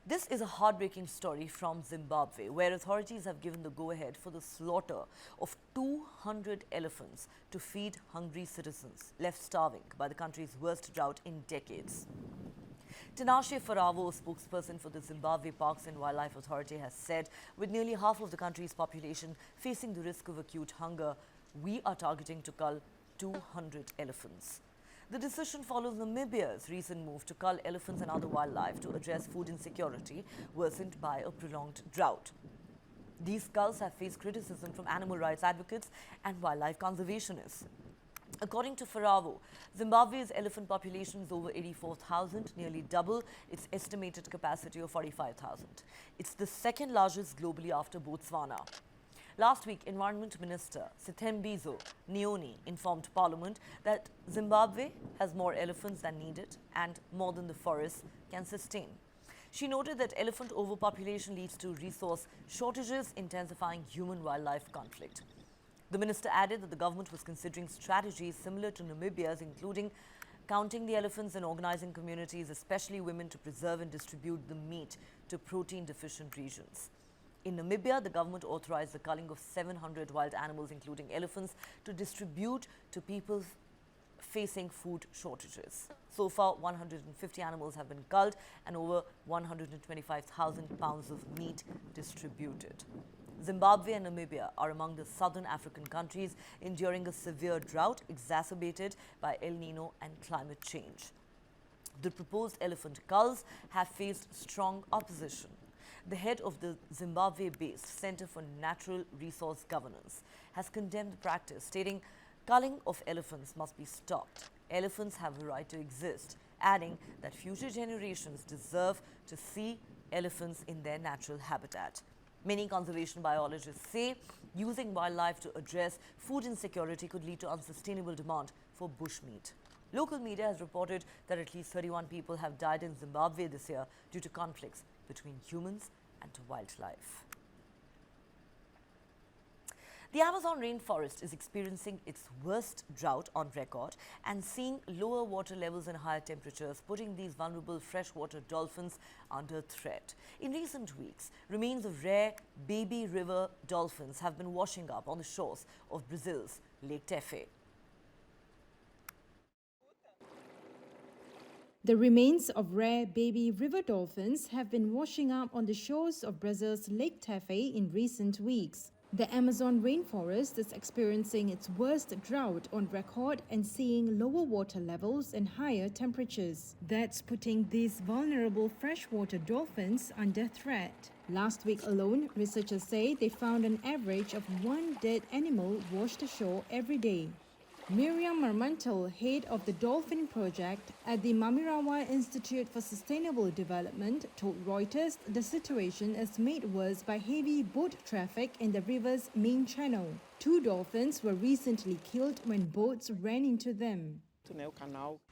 This is a heartbreaking story from Zimbabwe, where authorities have given the go-ahead for the slaughter of 200 elephants to feed hungry citizens left starving by the country's worst drought in decades. Tinashe Faravo, spokesperson for the Zimbabwe Parks and Wildlife Authority, has said, with nearly half of the country's population facing the risk of acute hunger, we are targeting to cull 200 elephants. The decision follows Namibia's recent move to cull elephants and other wildlife to address food insecurity worsened by a prolonged drought. These culls have faced criticism from animal rights advocates and wildlife conservationists. According to Faravo, Zimbabwe's elephant population is over 84,000, nearly double its estimated capacity of 45,000. It's the second largest globally after Botswana. Last week, Environment Minister Sithembiso Nyoni informed Parliament that Zimbabwe has more elephants than needed and more than the forest can sustain. She noted that elephant overpopulation leads to resource shortages, intensifying human-wildlife conflict. The minister added that the government was considering strategies similar to Namibia's, including counting the elephants and organizing communities, especially women, to preserve and distribute the meat to protein-deficient regions. In Namibia, the government authorized the culling of 700 wild animals, including elephants, to distribute to people facing food shortages. So far, 150 animals have been culled and over 125,000 pounds of meat distributed. Zimbabwe and Namibia are among the southern African countries enduring a severe drought exacerbated by El Nino and climate change. The proposed elephant culls have faced strong opposition. The head of the Zimbabwe-based Center for Natural Resource Governance has condemned the practice, stating culling of elephants must be stopped. Elephants have a right to exist, adding that future generations deserve to see elephants in their natural habitat. Many conservation biologists say using wildlife to address food insecurity could lead to unsustainable demand for bushmeat. Local media has reported that at least 31 people have died in Zimbabwe this year due to conflicts between humans and wildlife. The Amazon rainforest is experiencing its worst drought on record and seeing lower water levels and higher temperatures, putting these vulnerable freshwater dolphins under threat. In recent weeks, remains of rare baby river dolphins have been washing up on the shores of Brazil's Lake Tefé. The remains of rare baby river dolphins have been washing up on the shores of Brazil's Lake Tefé in recent weeks. The Amazon rainforest is experiencing its worst drought on record and seeing lower water levels and higher temperatures. That's putting these vulnerable freshwater dolphins under threat. Last week alone, researchers say they found an average of one dead animal washed ashore every day. Miriam Marmantel, head of the Dolphin Project at the Mamirawa Institute for Sustainable Development, told Reuters the situation is made worse by heavy boat traffic in the river's main channel. 2 dolphins were recently killed when boats ran into them.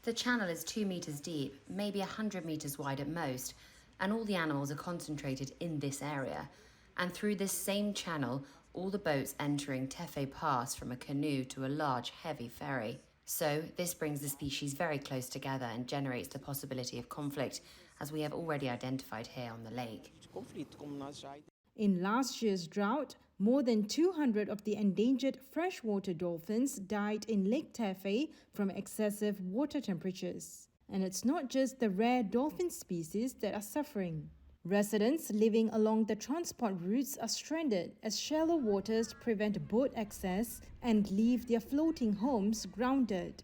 The channel is 2 meters deep, maybe 100 meters wide at most, and all the animals are concentrated in this area. And through this same channel, all the boats entering Tefé pass from a canoe to a large, heavy ferry. So this brings the species very close together and generates the possibility of conflict, as we have already identified here on the lake. In last year's drought, more than 200 of the endangered freshwater dolphins died in Lake Tefé from excessive water temperatures. And it's not just the rare dolphin species that are suffering. Residents living along the transport routes are stranded as shallow waters prevent boat access and leave their floating homes grounded.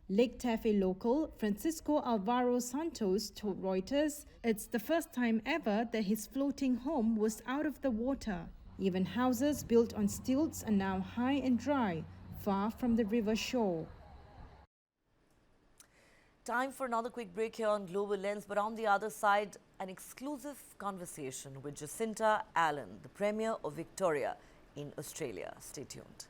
Lake Tefé local Francisco Alvaro Santos told Reuters it's the first time ever that his floating home was out of the water. Even houses built on stilts are now high and dry, far from the river shore. Time for another quick break here on Global Lens, but on the other side, an exclusive conversation with Jacinta Allen, the Premier of Victoria in Australia. Stay tuned.